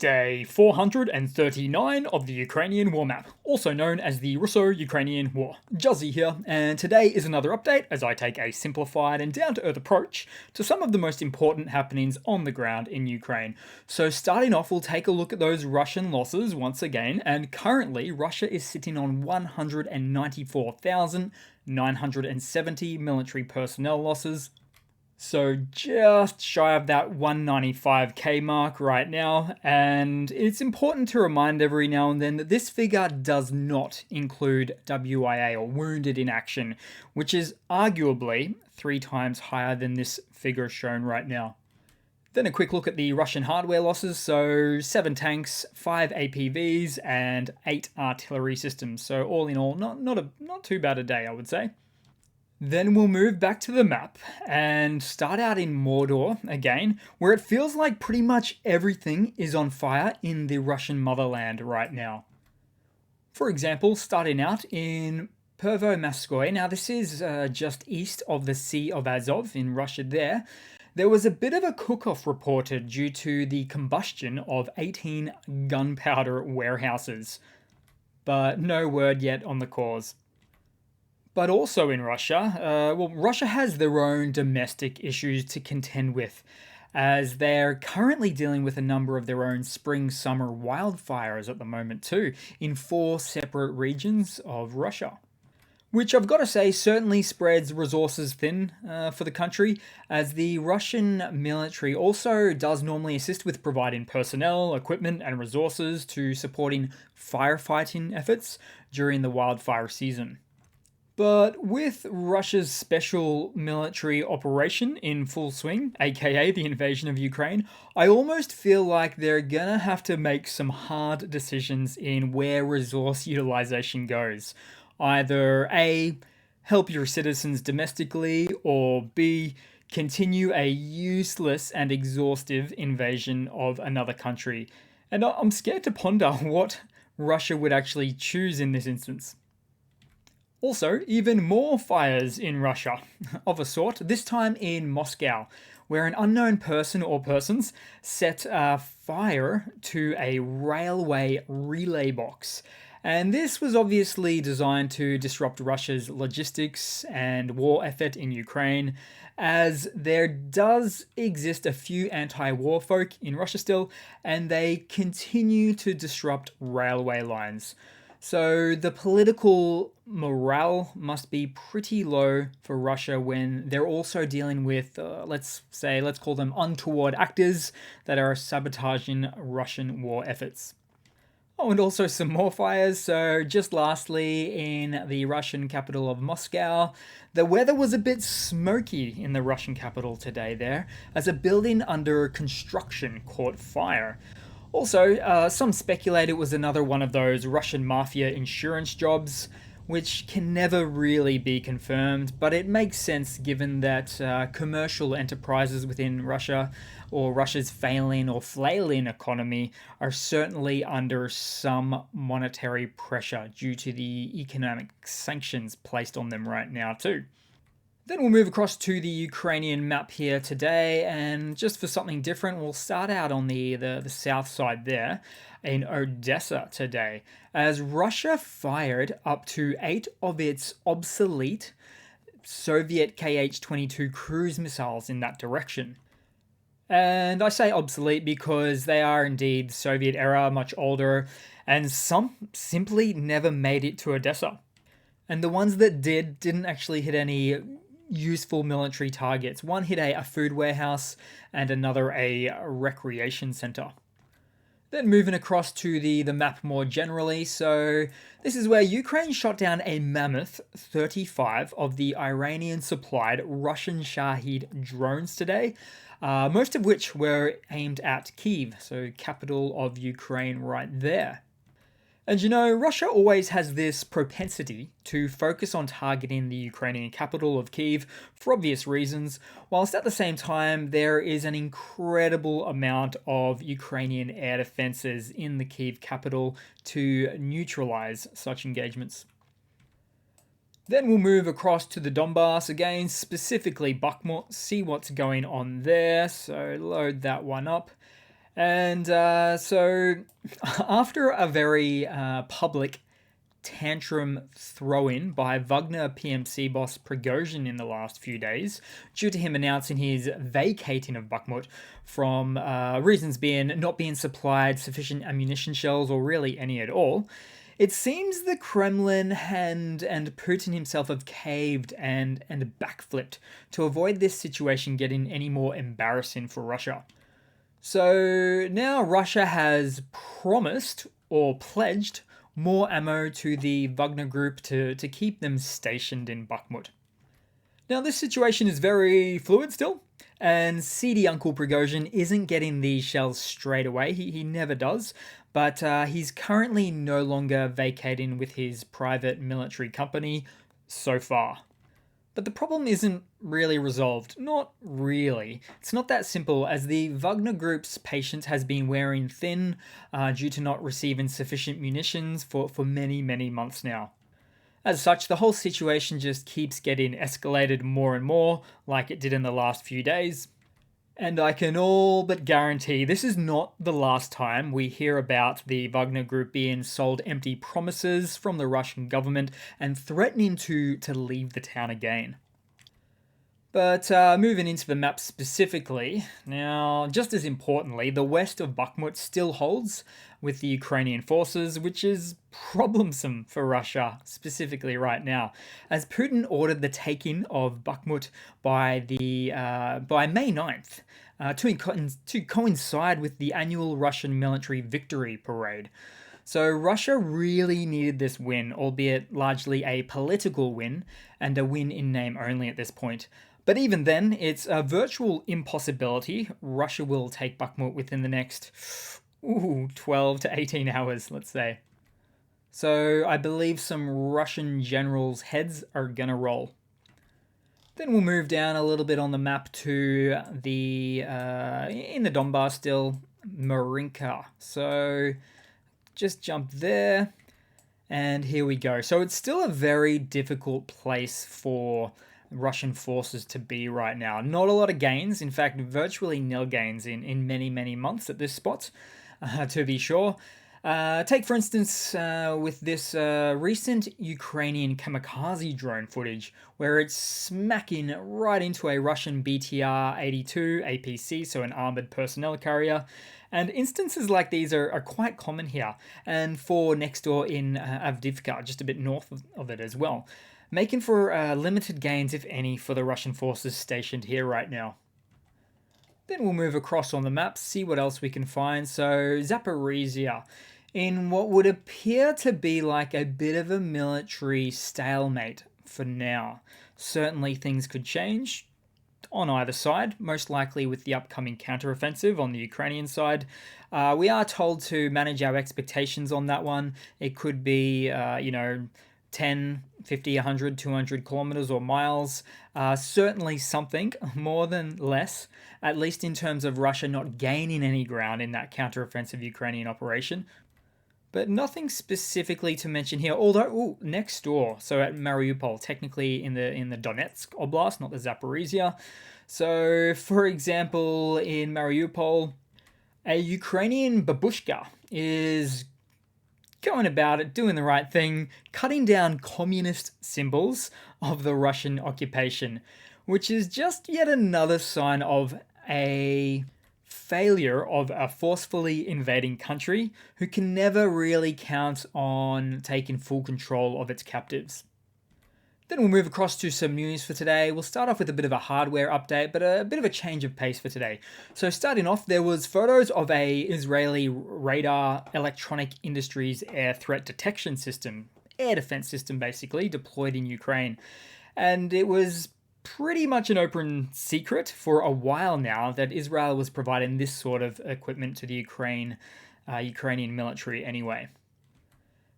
Day 439 of the Ukrainian War Map, also known as the Russo-Ukrainian War. Juzzy here, and today is another update as I take a simplified and down-to-earth approach to some of the most important happenings on the ground in Ukraine. So starting off, we'll take a look at those Russian losses once again, and currently Russia is sitting on 194,970 military personnel losses. So just shy of that 195k mark right now, and it's important to remind every now and then that this figure does not include WIA or wounded in action, which is arguably 3 times higher than this figure shown right now. Then a quick look at the Russian hardware losses, so 7 tanks, 5 APVs, and 8 artillery systems. So all in all, not too bad a day, I would say. Then we'll move back to the map and start out in Mordor again, where it feels like pretty much everything is on fire in the Russian motherland right now. For example, starting out in Pervomaskoy, now this is just east of the Sea of Azov in Russia there was a bit of a cook-off reported due to the combustion of 18 gunpowder warehouses, but no word yet on the cause. But also in Russia, Russia has their own domestic issues to contend with, as they're currently dealing with a number of their own spring-summer wildfires at the moment too, in 4 separate regions of Russia. Which I've got to say certainly spreads resources thin for the country, as the Russian military also does normally assist with providing personnel, equipment, and resources to supporting firefighting efforts during the wildfire season. But with Russia's special military operation in full swing, aka the invasion of Ukraine, I almost feel like they're gonna have to make some hard decisions in where resource utilization goes. Either A, help your citizens domestically, or B, continue a useless and exhaustive invasion of another country. And I'm scared to ponder what Russia would actually choose in this instance. Also, even more fires in Russia, of a sort, this time in Moscow, where an unknown person or persons set fire to a railway relay box. And this was obviously designed to disrupt Russia's logistics and war effort in Ukraine, as there does exist a few anti-war folk in Russia still, and they continue to disrupt railway lines. So the political morale must be pretty low for Russia when they're also dealing with, let's call them untoward actors that are sabotaging Russian war efforts. Oh, and also some more fires. So just lastly, in the Russian capital of Moscow, the weather was a bit smoky in the Russian capital today there, as a building under construction caught fire. Also, some speculate it was another one of those Russian mafia insurance jobs, which can never really be confirmed, but it makes sense given that commercial enterprises within Russia, or Russia's failing or flailing economy, are certainly under some monetary pressure due to the economic sanctions placed on them right now too. Then we'll move across to the Ukrainian map here today, and just for something different, we'll start out on the south side there in Odessa today, as Russia fired up to 8 of its obsolete Soviet Kh-22 cruise missiles in that direction. And I say obsolete because they are indeed Soviet era, much older, and some simply never made it to Odessa. And the ones that didn't actually hit any useful military targets. One hit a food warehouse and another a recreation center. Then moving across to the map more generally, so this is where Ukraine shot down a mammoth 35 of the Iranian-supplied Russian Shahed drones today, most of which were aimed at Kiev, so capital of Ukraine right there. And you know, Russia always has this propensity to focus on targeting the Ukrainian capital of Kiev for obvious reasons, whilst at the same time there is an incredible amount of Ukrainian air defenses in the Kiev capital to neutralize such engagements. Then we'll move across to the Donbass again, specifically Buckmut, see what's going on there, so load that one up. And so, after a very public tantrum throw-in by Wagner PMC boss Prigozhin in the last few days, due to him announcing his vacating of Buckmut from reasons being not being supplied sufficient ammunition shells or really any at all, it seems the Kremlin and Putin himself have caved and backflipped to avoid this situation getting any more embarrassing for Russia. So now Russia has promised or pledged more ammo to the Wagner group to keep them stationed in Buckmut. Now, this situation is very fluid still, and seedy Uncle Prigozhin isn't getting these shells straight away. He never does, but he's currently no longer vacating with his private military company so far. But the problem isn't really resolved. Not really. It's not that simple, as the Wagner Group's patience has been wearing thin due to not receiving sufficient munitions for many, many months now. As such, the whole situation just keeps getting escalated more and more, like it did in the last few days. And I can all but guarantee this is not the last time we hear about the Wagner Group being sold empty promises from the Russian government and threatening to leave the town again. But moving into the map specifically, now, just as importantly, the west of Buckmut still holds with the Ukrainian forces, which is problemsome for Russia, specifically right now, as Putin ordered the taking of Buckmut by May 9th, to coincide with the annual Russian military victory parade. So Russia really needed this win, albeit largely a political win, and a win in name only at this point. But even then, it's a virtual impossibility. Russia will take Buckmut within the next 12 to 18 hours, let's say. So I believe some Russian generals' heads are gonna roll. Then we'll move down a little bit on the map to the, in the Donbass still, Marinka. So just jump there, and here we go. So it's still a very difficult place for Russian forces to be right now. Not a lot of gains, in fact, virtually nil gains in many, many months at this spot, to be sure. Take, for instance, with this recent Ukrainian kamikaze drone footage, where it's smacking right into a Russian BTR-82 APC, so an armored personnel carrier. And instances like these are quite common here, and for next door in Avdiivka, just a bit north of it as well, making for limited gains, if any, for the Russian forces stationed here right now. Then we'll move across on the map, see what else we can find. So Zaparizia, in what would appear to be like a bit of a military stalemate for now. Certainly things could change on either side, most likely with the upcoming counteroffensive on the Ukrainian side. We are told to manage our expectations on that one. It could be, 10, 50, 100, 200 kilometers or miles. Certainly something more than less, at least in terms of Russia not gaining any ground in that counteroffensive Ukrainian operation. But nothing specifically to mention here, although, next door, so at Mariupol, technically in the Donetsk Oblast, not the Zaparizia. So, for example, in Mariupol, a Ukrainian babushka is going about it, doing the right thing, cutting down communist symbols of the Russian occupation, which is just yet another sign of a failure of a forcefully invading country who can never really count on taking full control of its captives. Then we'll move across to some news for today. We'll start off with a bit of a hardware update, but a bit of a change of pace for today. So starting off, there was photos of a Israeli radar electronic industries air threat detection system, air defense system basically, deployed in Ukraine. And it was pretty much an open secret for a while now that Israel was providing this sort of equipment to the Ukrainian military anyway.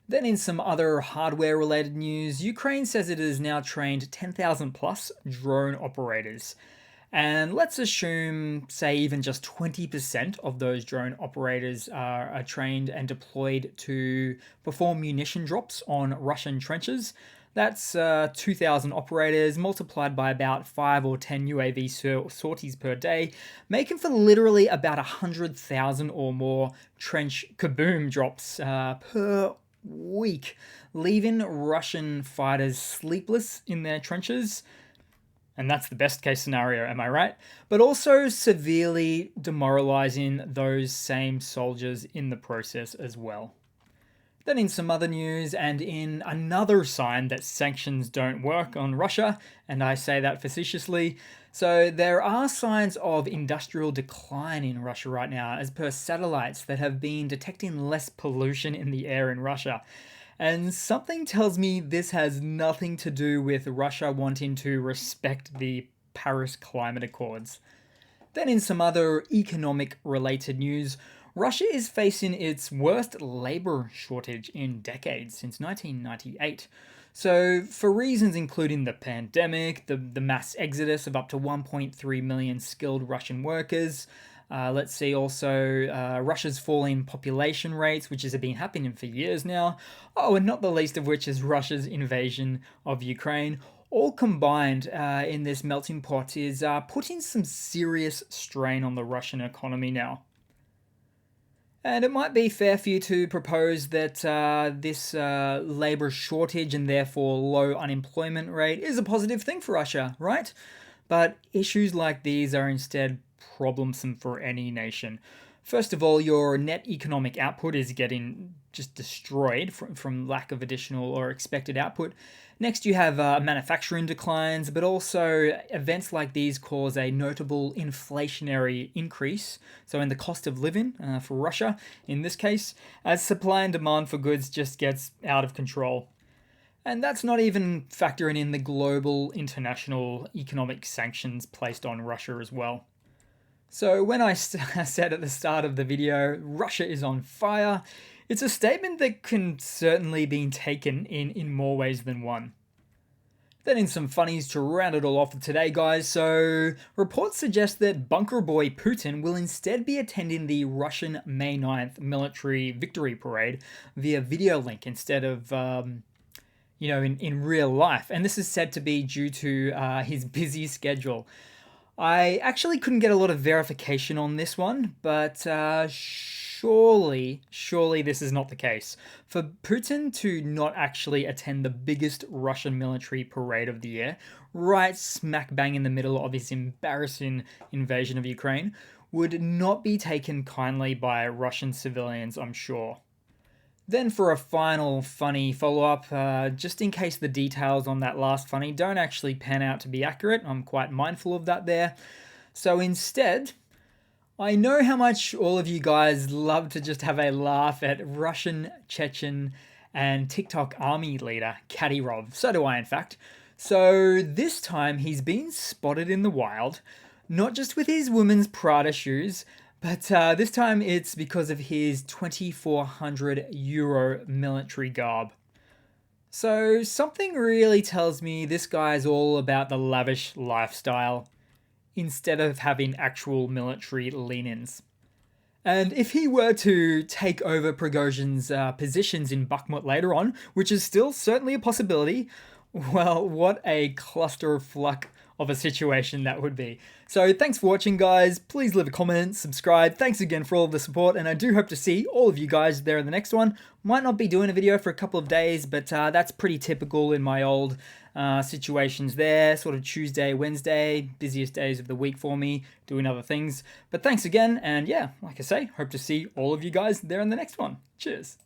Then in some other hardware-related news, Ukraine says it has now trained 10,000 plus drone operators. And let's assume, say, even just 20% of those drone operators are trained and deployed to perform munition drops on Russian trenches. That's 2,000 operators multiplied by about 5 or 10 UAV sorties per day, making for literally about 100,000 or more trench kaboom drops per week, leaving Russian fighters sleepless in their trenches. And that's the best case scenario, am I right? But also severely demoralizing those same soldiers in the process as well. Then in some other news, and in another sign that sanctions don't work on Russia, and I say that facetiously, so there are signs of industrial decline in Russia right now, as per satellites that have been detecting less pollution in the air in Russia. And something tells me this has nothing to do with Russia wanting to respect the Paris Climate Accords. Then in some other economic related news, Russia is facing its worst labor shortage in decades, since 1998. So for reasons including the pandemic, the mass exodus of up to 1.3 million skilled Russian workers, let's see also Russia's falling population rates, which has been happening for years now. Oh, and not the least of which is Russia's invasion of Ukraine. All combined in this melting pot is putting some serious strain on the Russian economy now. And it might be fair for you to propose that this labour shortage and therefore low unemployment rate is a positive thing for Russia, right? But issues like these are instead problemsome for any nation. First of all, your net economic output is getting just destroyed from lack of additional or expected output. Next, you have manufacturing declines, but also events like these cause a notable inflationary increase, so in the cost of living for Russia, in this case, as supply and demand for goods just gets out of control. And that's not even factoring in the global international economic sanctions placed on Russia as well. So when I said at the start of the video, Russia is on fire, it's a statement that can certainly be taken in more ways than one. Then in some funnies to round it all off for today, guys, so reports suggest that bunker boy Putin will instead be attending the Russian May 9th military victory parade via video link instead of, in real life. And this is said to be due to his busy schedule. I actually couldn't get a lot of verification on this one, but surely this is not the case. For Putin to not actually attend the biggest Russian military parade of the year, right smack bang in the middle of his embarrassing invasion of Ukraine, would not be taken kindly by Russian civilians, I'm sure. Then for a final funny follow-up, just in case the details on that last funny don't actually pan out to be accurate, I'm quite mindful of that there. So instead, I know how much all of you guys love to just have a laugh at Russian, Chechen, and TikTok army leader Kadyrov. So do I, in fact. So this time he's been spotted in the wild, not just with his women's Prada shoes, but this time it's because of his 2,400 euro military garb. So something really tells me this guy's all about the lavish lifestyle instead of having actual military lean-ins. And if he were to take over Prigozhin's positions in Buckmut later on, which is still certainly a possibility, well, what a clusterfuck of a situation that would be. So thanks for watching, guys. Please leave a comment, subscribe. Thanks again for all of the support, and I do hope to see all of you guys there in the next one. Might not be doing a video for a couple of days, but that's pretty typical in my old situations there. Sort of Tuesday, Wednesday, busiest days of the week for me, doing other things. But thanks again, and yeah, like I say, hope to see all of you guys there in the next one. Cheers.